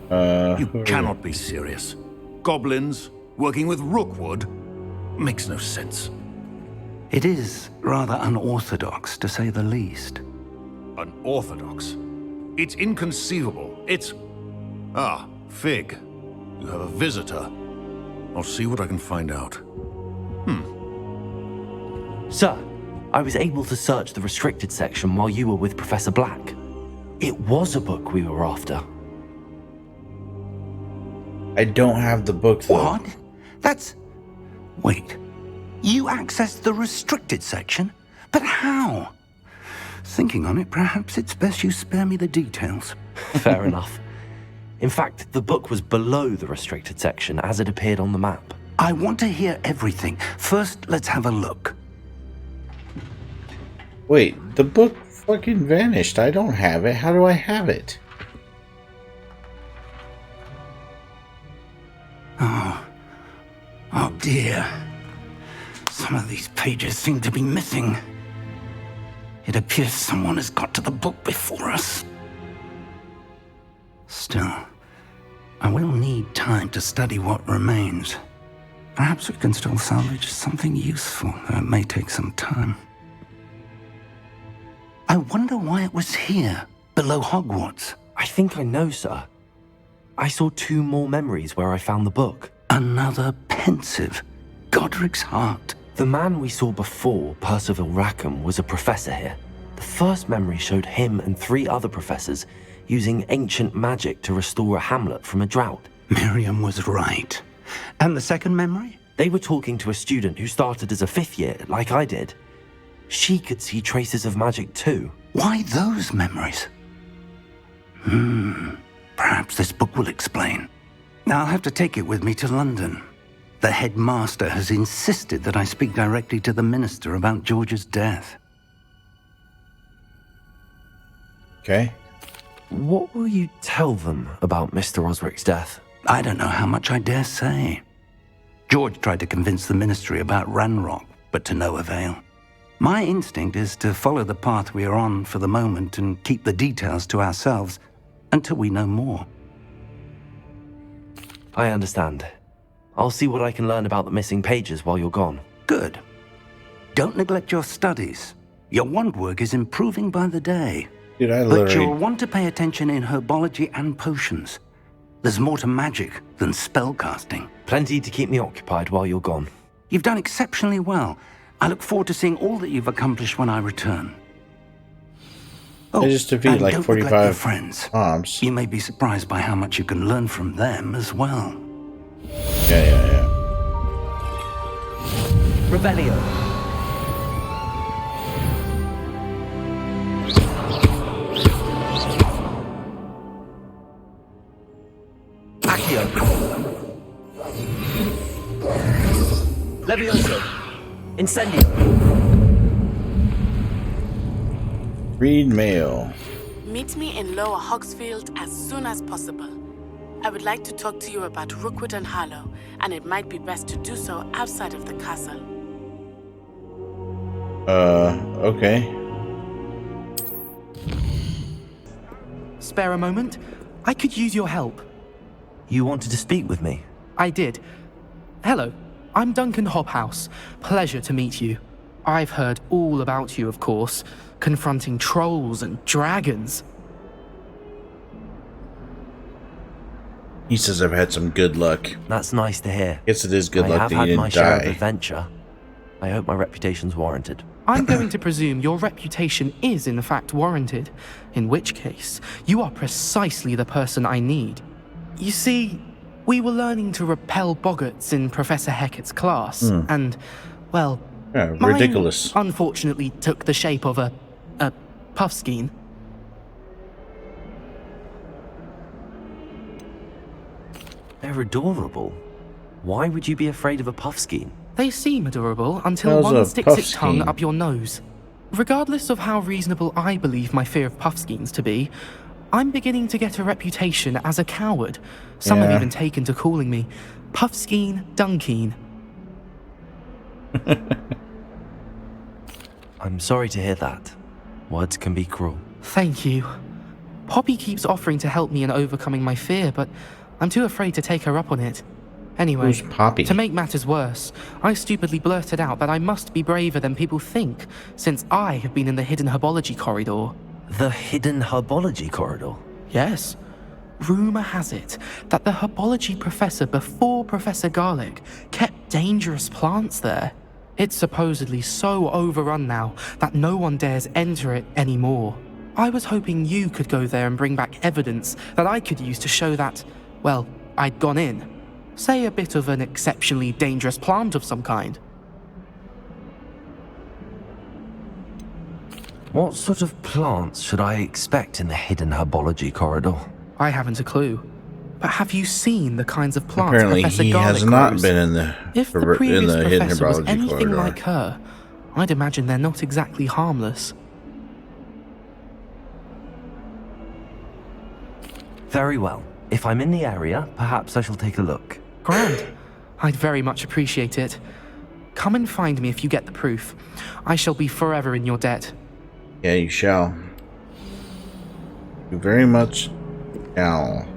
You cannot be serious. Goblins working with Rookwood makes no sense. It is rather unorthodox, to say the least. Unorthodox? It's inconceivable. It's... Ah, Fig. You have a visitor. I'll see what I can find out. Sir, I was able to search the restricted section while you were with Professor Black. It was a book we were after. I don't have the book, though. What? That's... Wait. You accessed the restricted section? But how? Thinking on it, perhaps it's best you spare me the details. Fair enough. In fact, the book was below the restricted section as it appeared on the map. I want to hear everything. First, let's have a look. Wait, the book fucking vanished. I don't have it. How do I have it? Oh dear. Some of these pages seem to be missing. It appears someone has got to the book before us. Still, I will need time to study what remains. Perhaps we can still salvage something useful, though it may take some time. I wonder why it was here, below Hogwarts. I think I know, sir. I saw 2 more memories where I found the book. Another pensive. Godric's heart. The man we saw before, Percival Rackham, was a professor here. The first memory showed him and 3 other professors using ancient magic to restore a hamlet from a drought. Miriam was right. And the second memory? They were talking to a student who started as a 5th year, like I did. She could see traces of magic too. Why those memories? Perhaps this book will explain. Now I'll have to take it with me to London. The headmaster has insisted that I speak directly to the minister about George's death. Okay. What will you tell them about Mr. Osric's death? I don't know how much I dare say. George tried to convince the ministry about Ranrock, but to no avail. My instinct is to follow the path we are on for the moment and keep the details to ourselves until we know more. I understand. I'll see what I can learn about the missing pages while you're gone. Good. Don't neglect your studies. Your wand work is improving by the day. Dude, I But literally... you'll want to pay attention in herbology and potions. There's more to magic than spellcasting. Plenty to keep me occupied while you're gone. You've done exceptionally well. I look forward to seeing all that you've accomplished when I return. Oh, I just defeated and like don't neglect 45 your friends. mobs. You may be surprised by how much you can learn from them as well. Yeah. Revelio. Accio. Levioso. Incendio. Read mail. Meet me in Lower Hogsfield as soon as possible. I would like to talk to you about Rookwood and Harlow, and it might be best to do so outside of the castle. Okay. Spare a moment? I could use your help. You wanted to speak with me? I did. Hello, I'm Duncan Hobhouse. Pleasure to meet you. I've heard all about you, of course, confronting trolls and dragons. He says I've had some good luck. That's nice to hear. Guess it is good luck I that have you had my didn't share of die. adventure. I hope my reputation's warranted. I'm going to presume your reputation is in fact warranted, in which case, you are precisely the person I need. You see, we were learning to repel boggarts in Professor Hecat's class, and, well, Yeah, mine ridiculous. unfortunately took the shape of a puffskein. They're adorable. Why would you be afraid of a puffskein? They seem adorable until How's one a sticks its tongue puffskein? up your nose. Regardless of how reasonable I believe my fear of puffskeins to be, I'm beginning to get a reputation as a coward. Some have Yeah. even taken to calling me Puffskein Dunkeen. I'm sorry to hear that. Words can be cruel. Thank you. Poppy keeps offering to help me in overcoming my fear, but I'm too afraid to take her up on it. Anyway, Who's Poppy? to make matters worse, I stupidly blurted out that I must be braver than people think, since I have been in the hidden herbology corridor. The hidden herbology corridor? Yes. Rumour has it that the herbology professor before Professor Garlic kept dangerous plants there. It's supposedly so overrun now that no one dares enter it anymore. I was hoping you could go there and bring back evidence that I could use to show that, well, I'd gone in. Say a bit of an exceptionally dangerous plant of some kind. What sort of plants should I expect in the hidden herbology corridor? I haven't a clue. But have you seen the kinds of plants Apparently, Professor he Garlic has not grows? been in the If the in previous the hidden professor was herbology anything corridor. like her, I'd imagine they're not exactly harmless. Very well. If I'm in the area, perhaps I shall take a look. Grand. I'd very much appreciate it. Come and find me if you get the proof. I shall be forever in your debt. Yeah, you shall. You very much shall.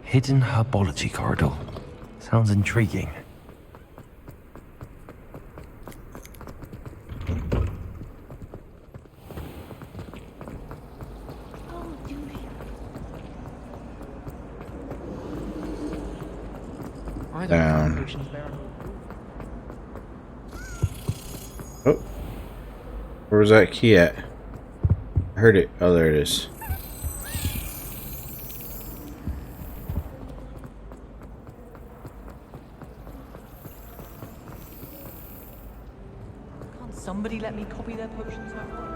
Hidden herbology corridor. Sounds intriguing. Down. Oh. Where was that key at? I heard it. Oh, there it is. Can't somebody let me copy their potions at work?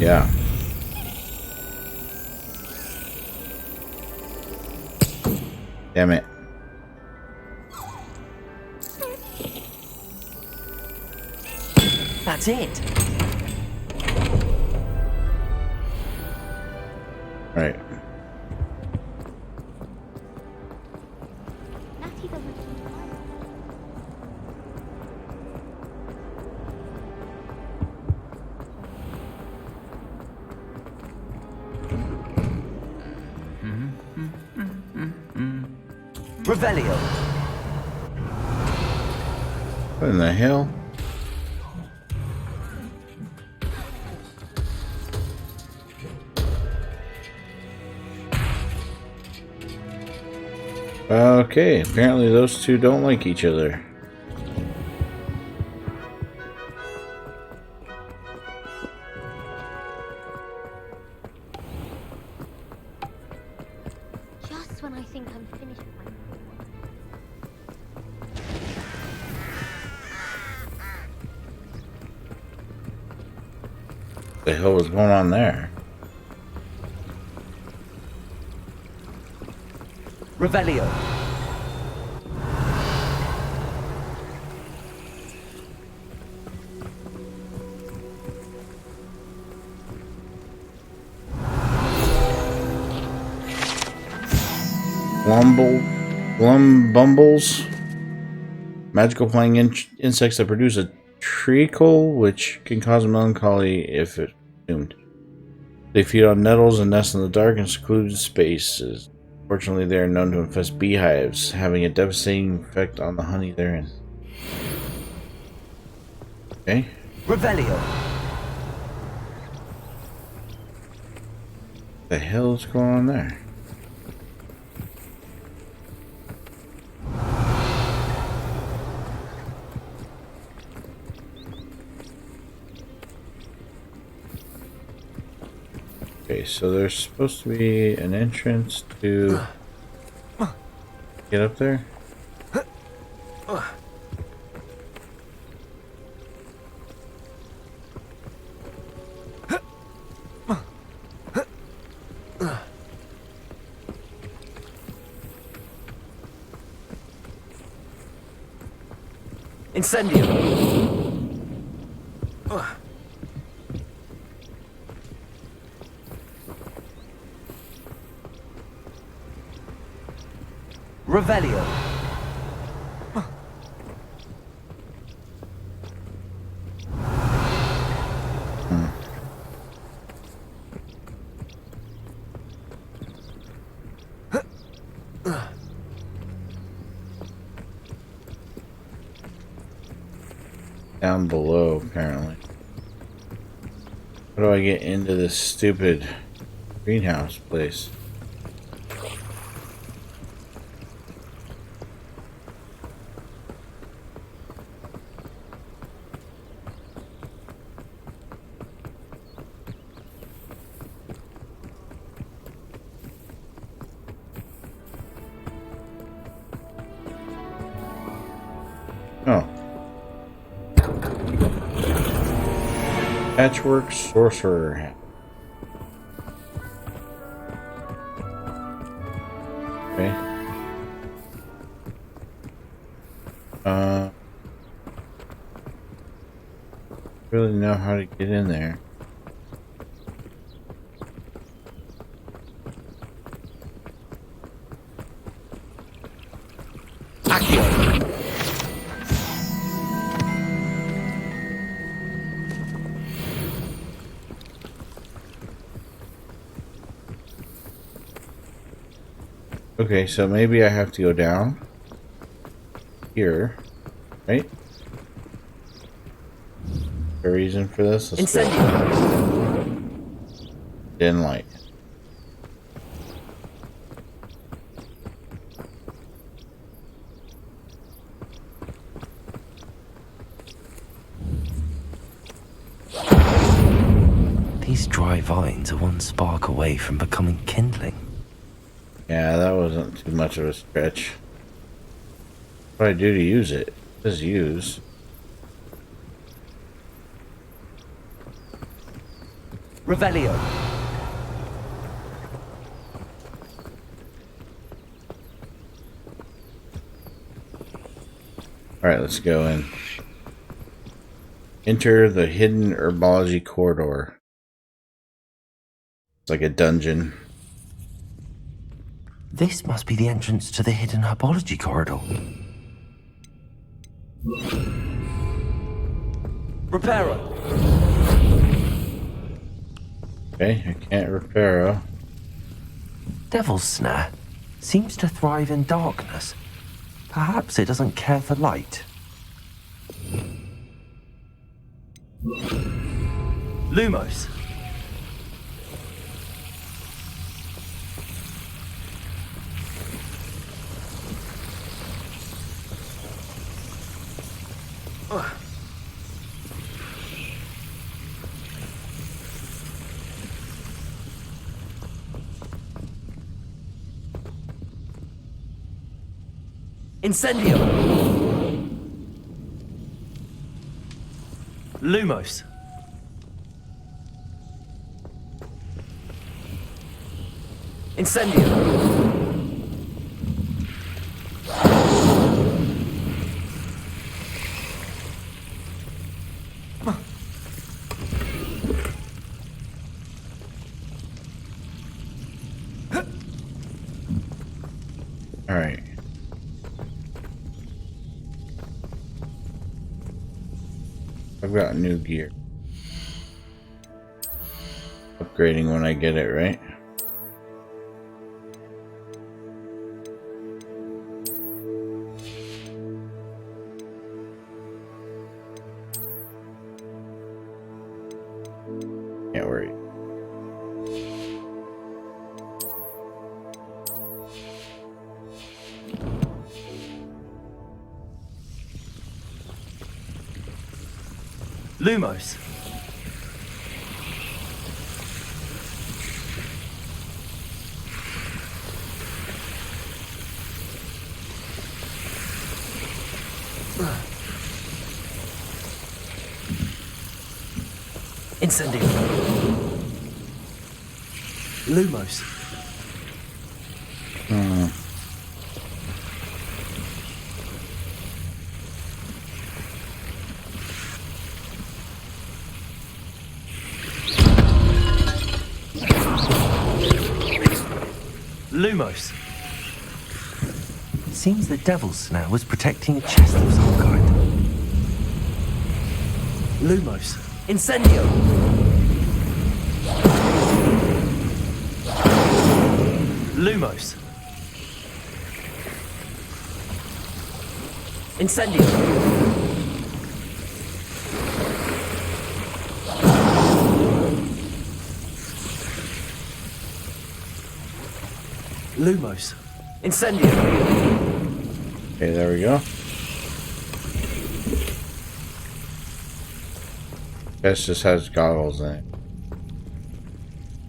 Yeah. Damn it. That's it. Right. Natty doesn't keep quiet. Revelio. What in the hell? Okay, apparently those two don't like each other. Just when I think I'm finished with my... What the hell was going on there? Revelio. Bumbles. Magical flying insects that produce a treacle, which can cause melancholy if it consumed. They feed on nettles and nest in the dark and secluded spaces. Fortunately, they are known to infest beehives, having a devastating effect on the honey therein. Okay. Revelio. What the hell is going on there? Okay, so there's supposed to be an entrance to get up there. Incendio. Revelio. down below, apparently. How do I get into this stupid greenhouse place? Oh. Patchwork sorcerer hat. Okay. Really know how to get in there. Okay, so maybe I have to go down here, right? A reason for this? Let's go. Dim light. These dry vines are one spark away from becoming kindling. Yeah, that wasn't too much of a stretch. What do I do to use it? It says use. Revelio. Alright, let's go in. Enter the hidden herbology corridor. It's like a dungeon. This must be the entrance to the hidden herbology corridor. Reparo. Okay, I can't repair her. Devil's Snare seems to thrive in darkness. Perhaps it doesn't care for light. Lumos. Incendio. Lumos. Incendio. Alright. I've got new gear. Upgrading when I get it, right? Can't worry. Lumos. Incendio. Lumos. Lumos. Seems the Devil's Snare was protecting a chest of some kind. Lumos. Incendio. Lumos. Incendio. Lumos. Incendio. Okay, there we go. Guess just has goggles in it.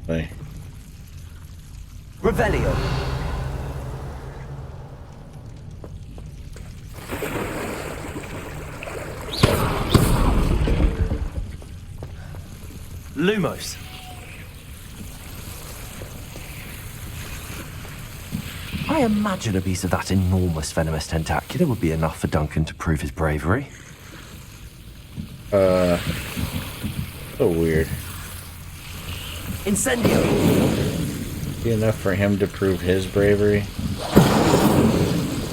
Wait. Revelio. Lumos. I imagine a piece of that enormous venomous tentacular would be enough for Duncan to prove his bravery. So weird. Incendio. Be enough for him to prove his bravery.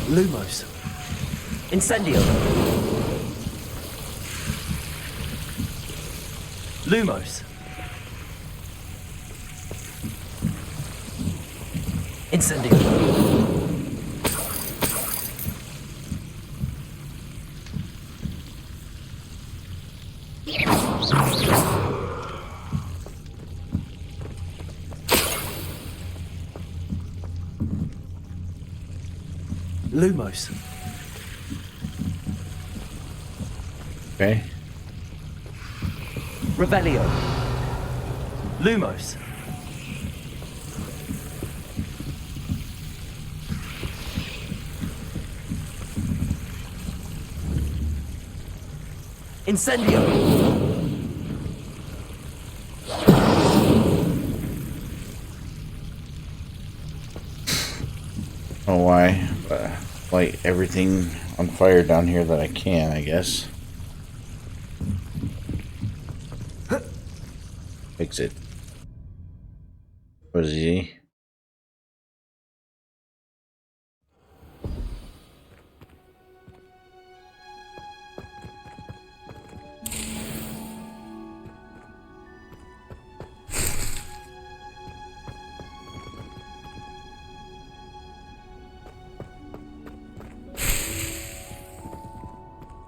Lumos. Incendio. Lumos. Incendio. Lumos. Okay. Revelio. Lumos. Incendio. Oh, why? Light everything on fire down here that I can, I guess. Fix it. What is he?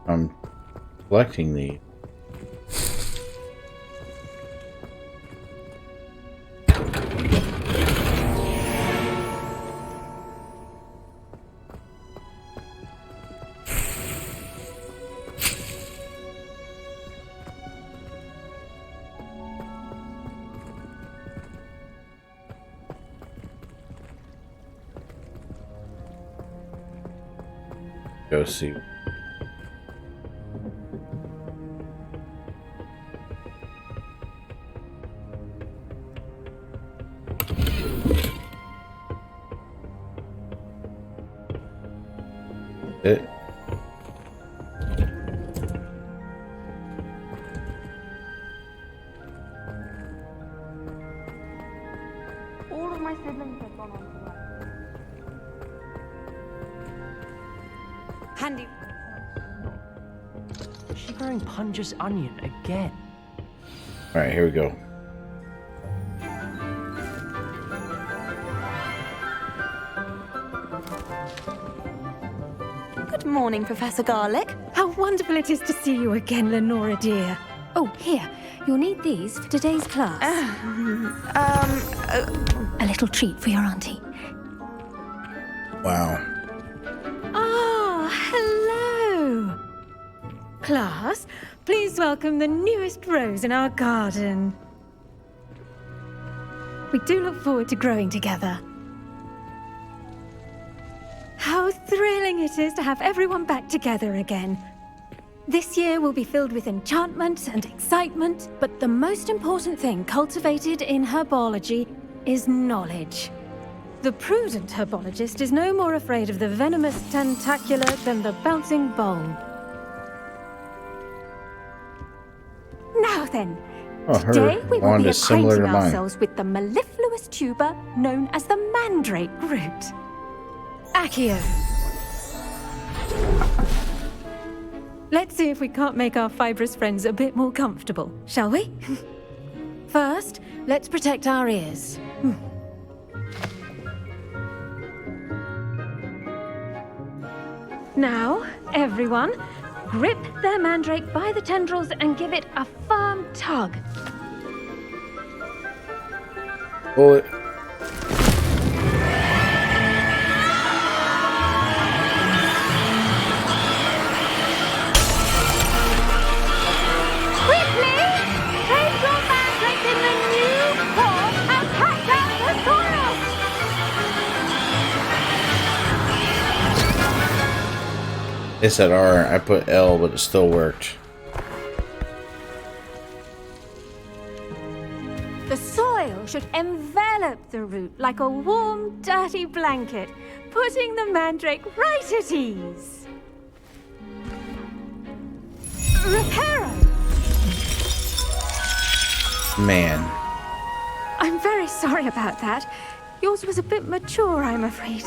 I'm collecting these. Go see. It. All of my siblings have gone on to work. Handy. Is she growing Punja's onion again? Alright, here we go. Good morning, Professor Garlic. How wonderful it is to see you again, Lenora dear. Oh, here. You'll need these for today's class. A little treat for your auntie. Wow. Ah, hello. Class, please welcome the newest rose in our garden. We do look forward to growing together. How thrilling it is to have everyone back together again. This year will be filled with enchantment and excitement, but the most important thing cultivated in herbology is knowledge. The prudent herbologist is no more afraid of the venomous tentacular than the bouncing bulb. Now then, today we will be acquainting ourselves with the mellifluous tuber known as the mandrake root. Accio. Let's see if we can't make our fibrous friends a bit more comfortable, shall we? First, let's protect our ears. Now, everyone, grip their mandrake by the tendrils and give it a firm tug. Pull it. They said R. I put L, but it still worked. The soil should envelop the root like a warm, dirty blanket, putting the mandrake right at ease. Reparo! Man. I'm very sorry about that. Yours was a bit mature, I'm afraid.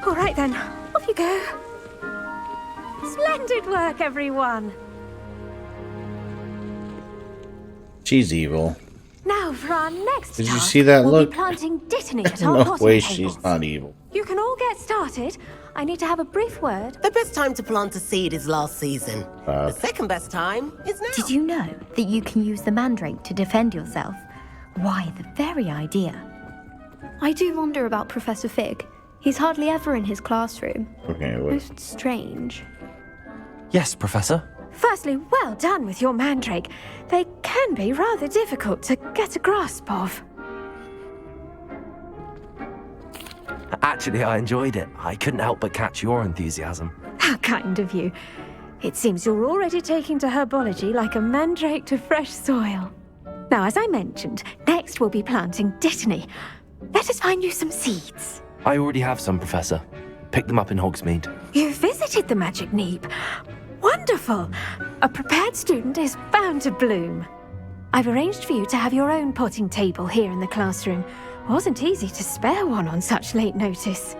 All right then, off you go. Splendid work, everyone. She's evil. Now for our next Did you task, see that we'll look? be planting dittany at our No potting way, tables. she's not evil. You can all get started. I need to have a brief word. The best time to plant a seed is last season. The second best time is now. Did you know that you can use the mandrake to defend yourself? Why, the very idea. I do wonder about Professor Fig. He's hardly ever in his classroom. Okay, wait. Most strange. Yes, Professor. Firstly, well done with your mandrake. They can be rather difficult to get a grasp of. Actually, I enjoyed it. I couldn't help but catch your enthusiasm. How kind of you. It seems you're already taking to herbology like a mandrake to fresh soil. Now, as I mentioned, next we'll be planting dittany. Let us find you some seeds. I already have some, Professor. Picked them up in Hogsmeade. You visited the Magic Neep. Wonderful! A prepared student is bound to bloom. I've arranged for you to have your own potting table here in the classroom. Wasn't easy to spare one on such late notice.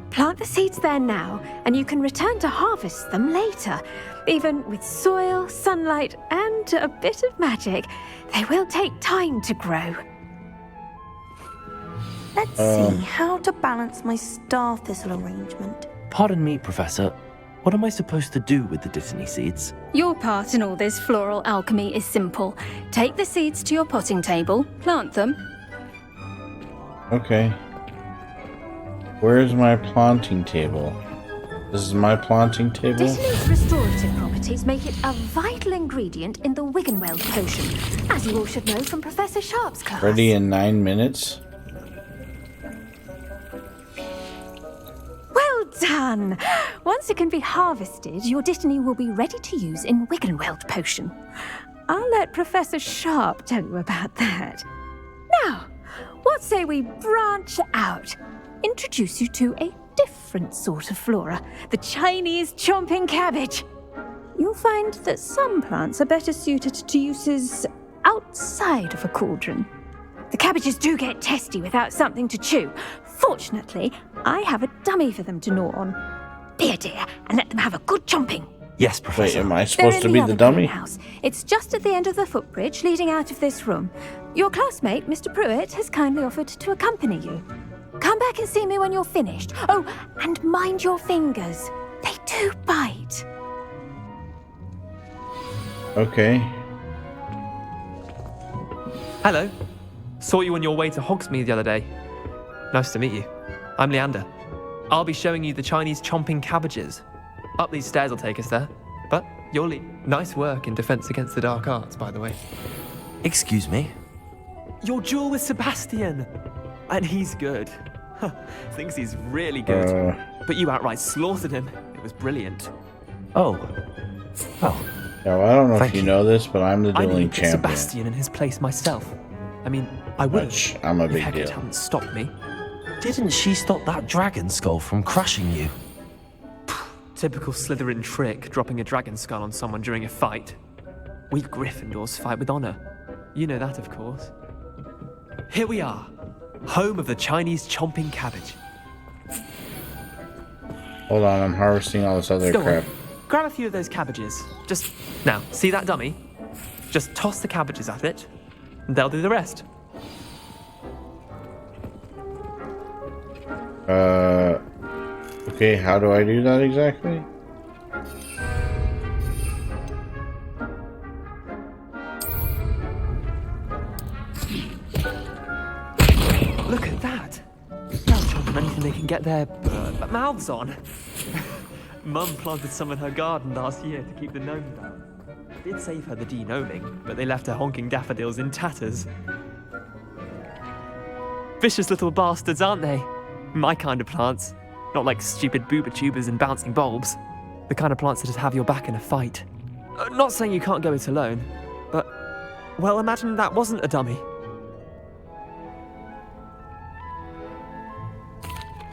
Plant the seeds there now, and you can return to harvest them later. Even with soil, sunlight, and a bit of magic, they will take time to grow. Let's see how to balance my star thistle arrangement. Pardon me, Professor. What am I supposed to do with the dittany seeds? Your part in all this floral alchemy is simple. Take the seeds to your potting table, plant them. Okay. Where's my planting table? This is my planting table? Dittany's restorative properties make it a vital ingredient in the Wiggenweld potion, as you all should know from Professor Sharp's class. Ready in 9 minutes? Well done! Once it can be harvested, your dittany will be ready to use in Wiggenweld potion. I'll let Professor Sharp tell you about that. Now, what say we branch out? Introduce you to a different sort of flora, the Chinese chomping cabbage. You'll find that some plants are better suited to uses outside of a cauldron. The cabbages do get testy without something to chew. Fortunately, I have a dummy for them to gnaw on. Be a dear and let them have a good chomping. Yes, Professor. Wait, am I supposed to be the dummy? House. It's just at the end of the footbridge leading out of this room. Your classmate, Mr. Pruitt, has kindly offered to accompany you. Come back and see me when you're finished. Oh, and mind your fingers. They do bite. Okay. Hello. Saw you on your way to Hogsmeade the other day. Nice to meet you. I'm Leander. I'll be showing you the Chinese chomping cabbages. Up these stairs will take us there. But you'll leave. Nice work in Defense Against the Dark Arts, by the way. Excuse me? Your duel with Sebastian. And he's good. Thinks he's really good. But you outright slaughtered him. It was brilliant. Oh. Well. Yeah, well, I don't know if you know this, but I'm the dueling put champion. Sebastian in his place myself. I mean, I would. Which I'm a big Hecate deal. hadn't stopped me. Didn't she stop that dragon skull from crushing you? Typical Slytherin trick, dropping a dragon skull on someone during a fight. We Gryffindors fight with honor. You know that, of course. Here we are, home of the Chinese chomping cabbage. Hold on, I'm harvesting all this other Go crap. on, grab a few of those cabbages. Just, now, see that dummy? Just toss the cabbages at it, and they'll do the rest. Okay, how do I do that exactly? Look at that! They'll chomp on anything they can get their mouths on. Mum planted some in her garden last year to keep the gnomes out. Did save her the de-gnoming, but they left her honking daffodils in tatters. Vicious little bastards, aren't they? My kind of plants. Not like stupid booba tubers and bouncing bulbs. The kind of plants that just have your back in a fight. Not saying you can't go it alone, but, well, imagine that wasn't a dummy.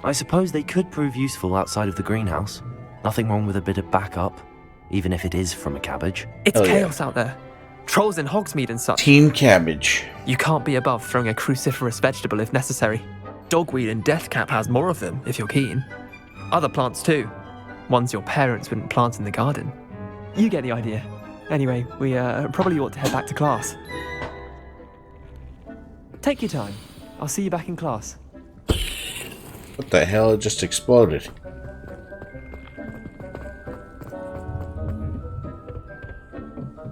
I suppose they could prove useful outside of the greenhouse. Nothing wrong with a bit of backup, even if it is from a cabbage. It's chaos out there. Trolls in Hogsmeade and such. Team Cabbage. You can't be above throwing a cruciferous vegetable if necessary. Dogweed and deathcap has more of them, if you're keen. Other plants too. Ones your parents wouldn't plant in the garden. You get the idea. Anyway, we probably ought to head back to class. Take your time. I'll see you back in class. What the hell? It just exploded.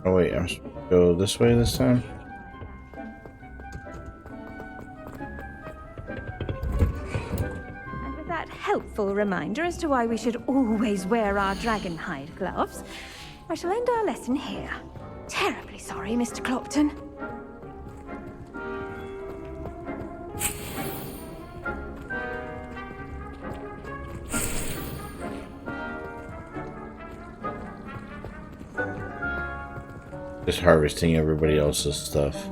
Oh wait, I'm supposed to go this way this time? And with that helpful reminder as to why we should always wear our dragonhide gloves, I shall end our lesson here. Terribly sorry, Mr. Clopton. Just harvesting everybody else's stuff.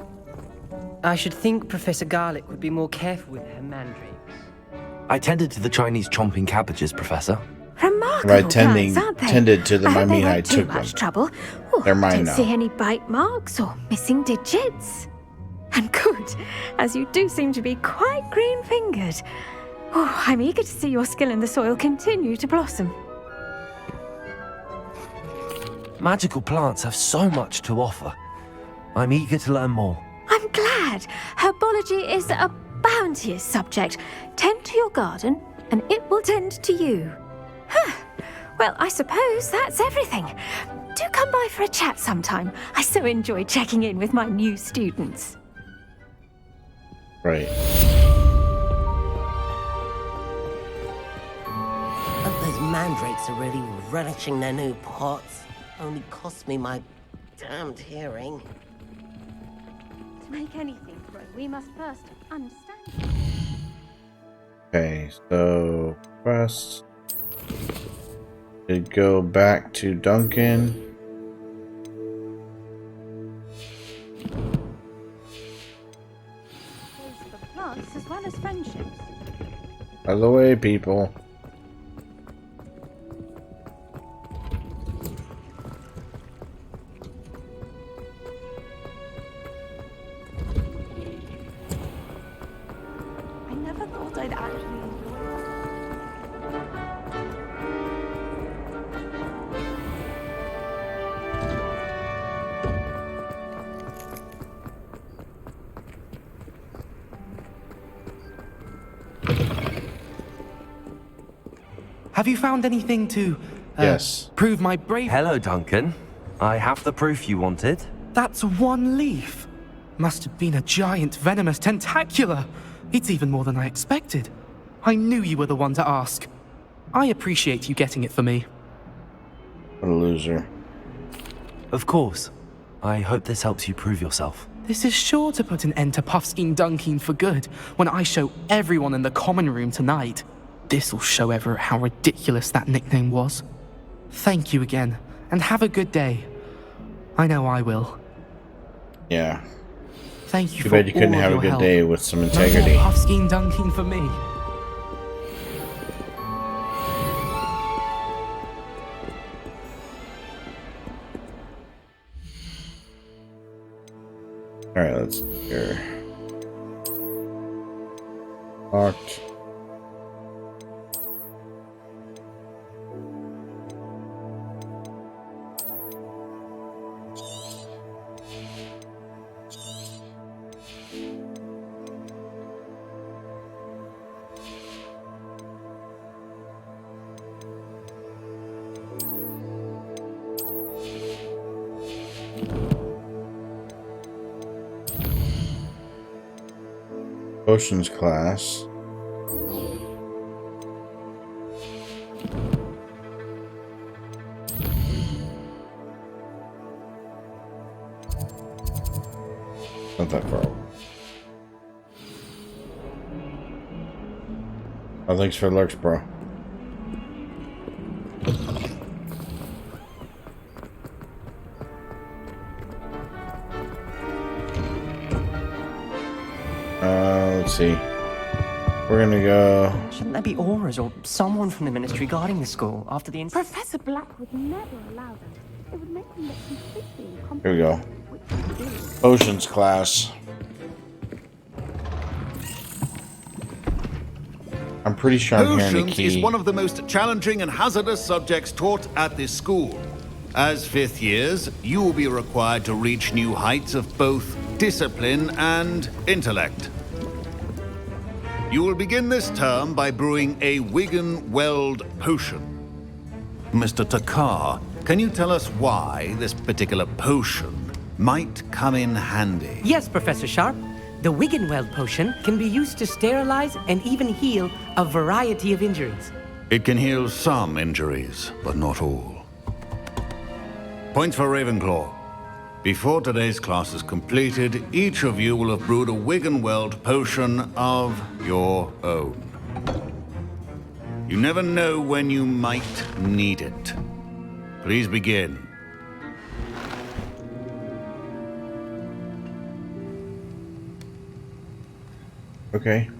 I should think Professor Garlick would be more careful with her mandrakes. I tended to the Chinese chomping cabbages, Professor. Remarkable By plants, aren't they? tended to them, I hope they mean I weren't too took them. much trouble. Oh, They're mine don't now. see any bite marks or missing digits. And good, as you do seem to be quite green-fingered. Oh, I'm eager to see your skill in the soil continue to blossom. Magical plants have so much to offer. I'm eager to learn more. I'm glad. Herbology is a bounteous subject. Tend to your garden, and it will tend to you. Huh. Well, I suppose that's everything. Do come by for a chat sometime. I so enjoy checking in with my new students. Right. Hope those mandrakes are really relishing their new pots. Only cost me my damned hearing. To make anything grow, we must first understand. Okay, so quest. Did go back to Duncan. For plants as well as friendships. By the way, people. I never thought I'd actually Have you found anything to Yes. prove my bravery? Hello, Duncan. I have the proof you wanted. That's one leaf. Must have been a giant venomous tentacula. It's even more than I expected. I knew you were the one to ask. I appreciate you getting it for me. What a loser. Of course. I hope this helps you prove yourself. This is sure to put an end to Puffskein Dunkin for good when I show everyone in the common room tonight. This'll show Everett how ridiculous that nickname was. Thank you again, and have a good day. I know I will. Yeah. Thank you Too for bad you couldn't all have of a your good help. day with some No integrity. more Puffskein Dunkin for me. Alright, let's hear. Locked. Potions class. Not that far. Oh, thanks for the lurks, bro. Let's see. We're gonna go. Shouldn't there be auras or someone from the ministry guarding the school after the incident? Professor Black would never allow that. It would make him look completely incompetent. Here we go. Potions class. I'm pretty sure I'm hearing the Potions key. is one of the most challenging and hazardous subjects taught at this school. As fifth years, you will be required to reach new heights of both discipline and intellect. You will begin this term by brewing a Wigan-Weld potion. Mr. Takar, can you tell us why this particular potion might come in handy? Yes, Professor Sharp. The Wigan-Weld potion can be used to sterilize and even heal a variety of injuries. It can heal some injuries, but not all. Points for Ravenclaw. Before today's class is completed, each of you will have brewed a Wigan-Weld potion of your own. You never know when you might need it. Please begin. Okay.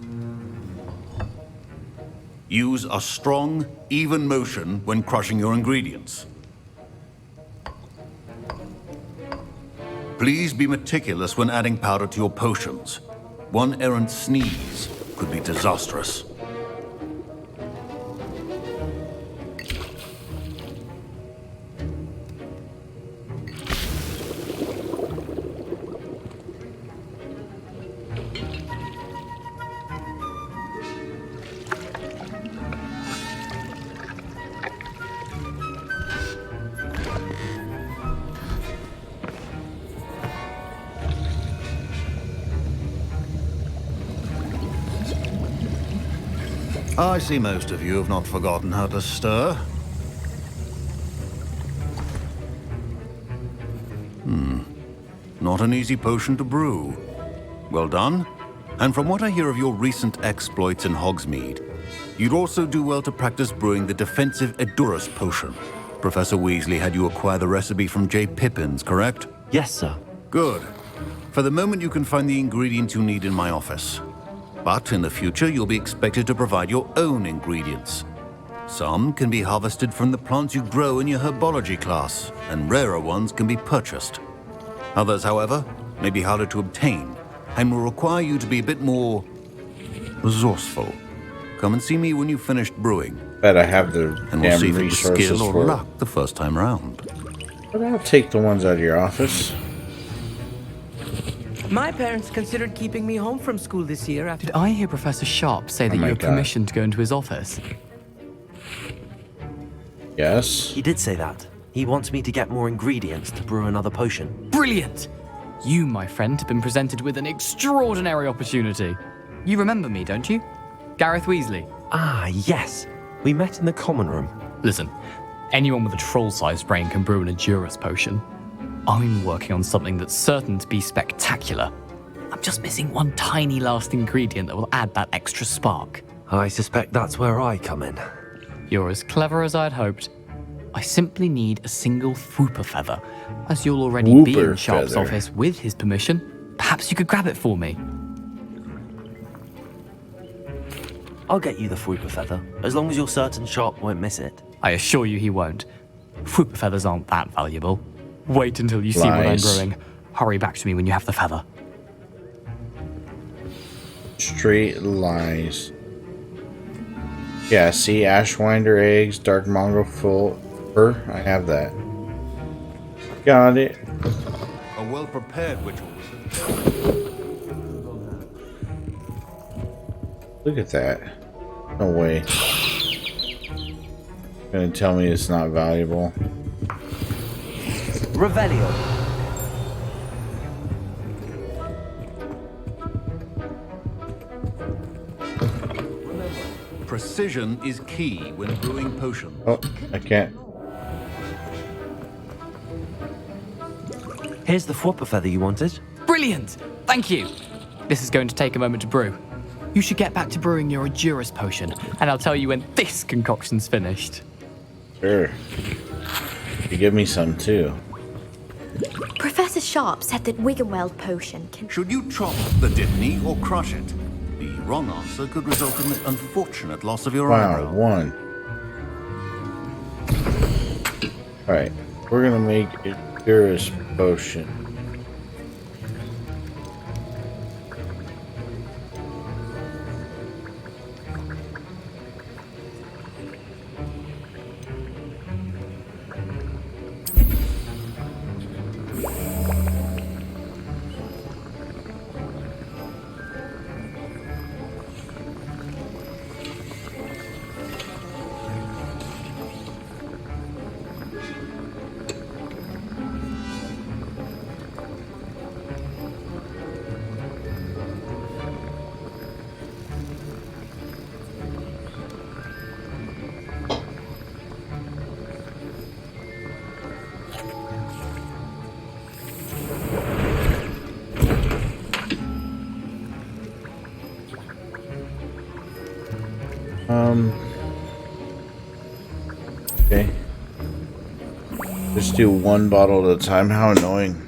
Use a strong, even motion when crushing your ingredients. Please be meticulous when adding powder to your potions. One errant sneeze could be disastrous. I see most of you have not forgotten how to stir. Not an easy potion to brew. Well done. And from what I hear of your recent exploits in Hogsmeade, you'd also do well to practice brewing the defensive Edurus potion. Professor Weasley had you acquire the recipe from J. Pippins, correct? Yes, sir. Good. For the moment, you can find the ingredients you need in my office. But in the future, you'll be expected to provide your own ingredients. Some can be harvested from the plants you grow in your herbology class, and rarer ones can be purchased. Others, however, may be harder to obtain, and will require you to be a bit more resourceful. Come and see me when you've finished brewing. Bet I have the and we'll damn see if it was resources skill or for it. luck the first time round. But I'll take the ones out of your office. My parents considered keeping me home from school this year after... Did I hear Professor Sharp say that you have permission to go into his office? Yes. He did say that. He wants me to get more ingredients to brew another potion. Brilliant! You, my friend, have been presented with an extraordinary opportunity. You remember me, don't you? Gareth Weasley. Ah, yes. We met in the common room. Listen, anyone with a troll-sized brain can brew an Edurus potion. I'm working on something that's certain to be spectacular. I'm just missing one tiny last ingredient that will add that extra spark. I suspect that's where I come in. You're as clever as I'd hoped. I simply need a single Whooper feather. As you'll already be in Sharp's office with his permission, perhaps you could grab it for me. I'll get you the Whooper feather, as long as you're certain Sharp won't miss it. I assure you he won't. Whooper feathers aren't that valuable. Wait until you see what I'm brewing. Hurry back to me when you have the feather. Straight lies. Yeah, see, Ashwinder eggs, dark mongrel full fur. I have that. Got it. A well-prepared ritual. Look at that. No way. Gonna tell me it's not valuable. Revelio. Precision is key when brewing potions. Oh, I can't. Here's the Whooper feather you wanted. Brilliant! Thank you! This is going to take a moment to brew. You should get back to brewing your Edurus potion, and I'll tell you when this concoction's finished. Sure. You give me some too. Professor Sharp said that Wigan-Weld potion can... Should you chop the Dittany or crush it? The wrong answer could result in the unfortunate loss of your Wow, eyebrow. 1. Alright, we're gonna make a Durus potion. Okay. Just do one bottle at a time. How annoying.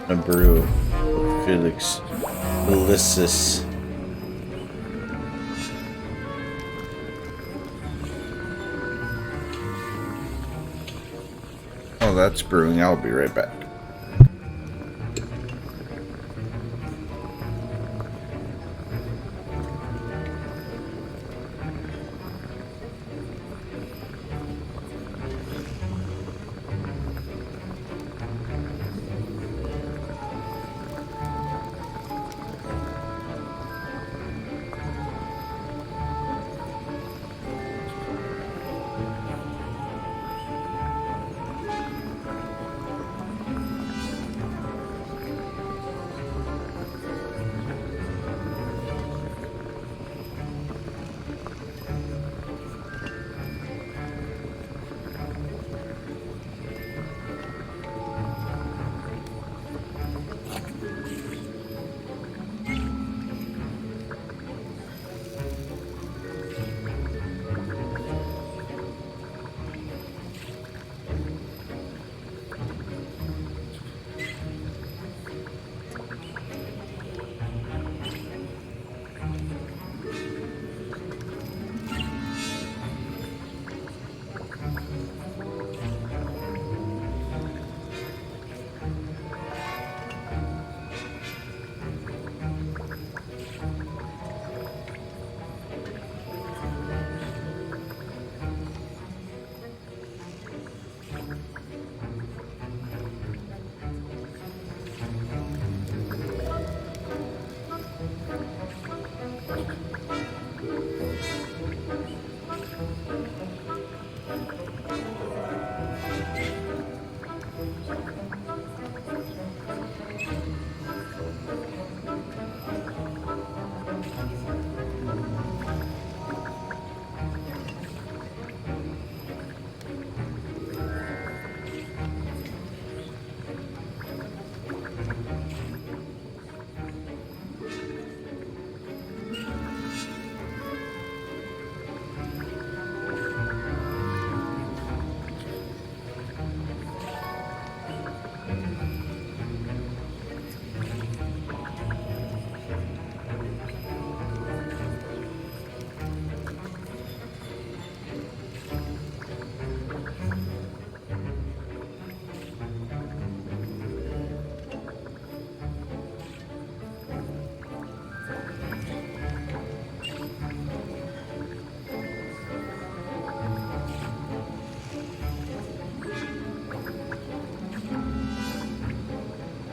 A brew of Felix Ulysses. Oh, that's brewing. I'll be right back.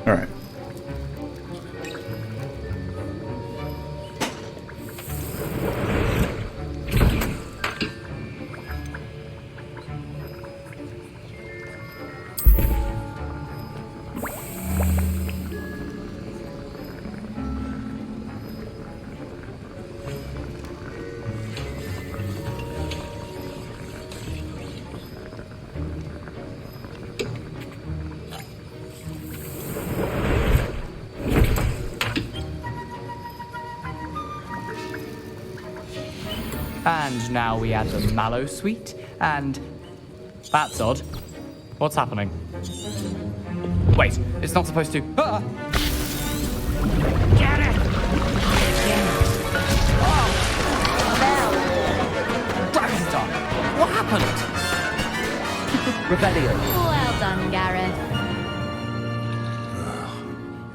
Alright. And now we add the mallow sweet, and that's odd. What's happening? Wait, it's not supposed to. Ah! Get it! Dragon's what happened? Rebellion. Well done, Gareth.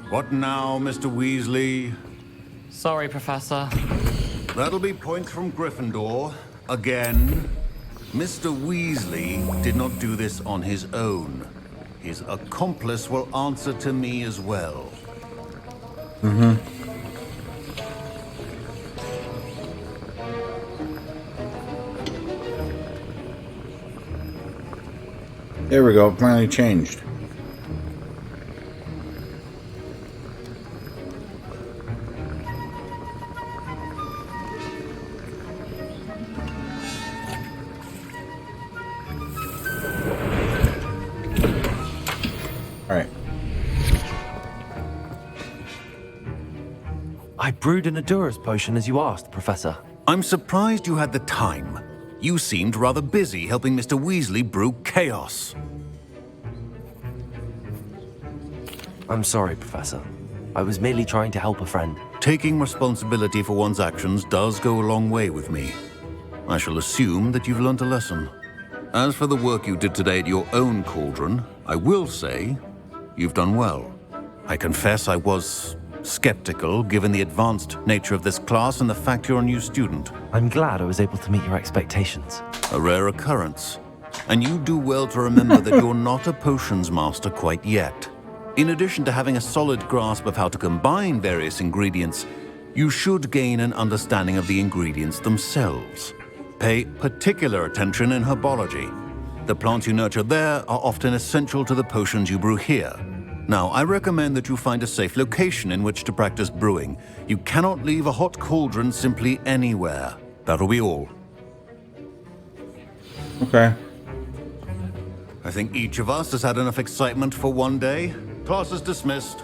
What now, Mr. Weasley? Sorry, Professor. That'll be points from Gryffindor. Again. Mr. Weasley did not do this on his own. His accomplice will answer to me as well. Mm-hmm. There we go. Finally changed. Alright. I brewed an Adura's potion as you asked, Professor. I'm surprised you had the time. You seemed rather busy helping Mr. Weasley brew chaos. I'm sorry, Professor. I was merely trying to help a friend. Taking responsibility for one's actions does go a long way with me. I shall assume that you've learnt a lesson. As for the work you did today at your own cauldron, I will say you've done well. I confess I was skeptical given the advanced nature of this class and the fact you're a new student. I'm glad I was able to meet your expectations. A rare occurrence. And you do well to remember that you're not a potions master quite yet. In addition to having a solid grasp of how to combine various ingredients, you should gain an understanding of the ingredients themselves. Pay particular attention in herbology. The plants you nurture there are often essential to the potions you brew here. Now, I recommend that you find a safe location in which to practice brewing. You cannot leave a hot cauldron simply anywhere. That'll be all. Okay. I think each of us has had enough excitement for one day. Class is dismissed.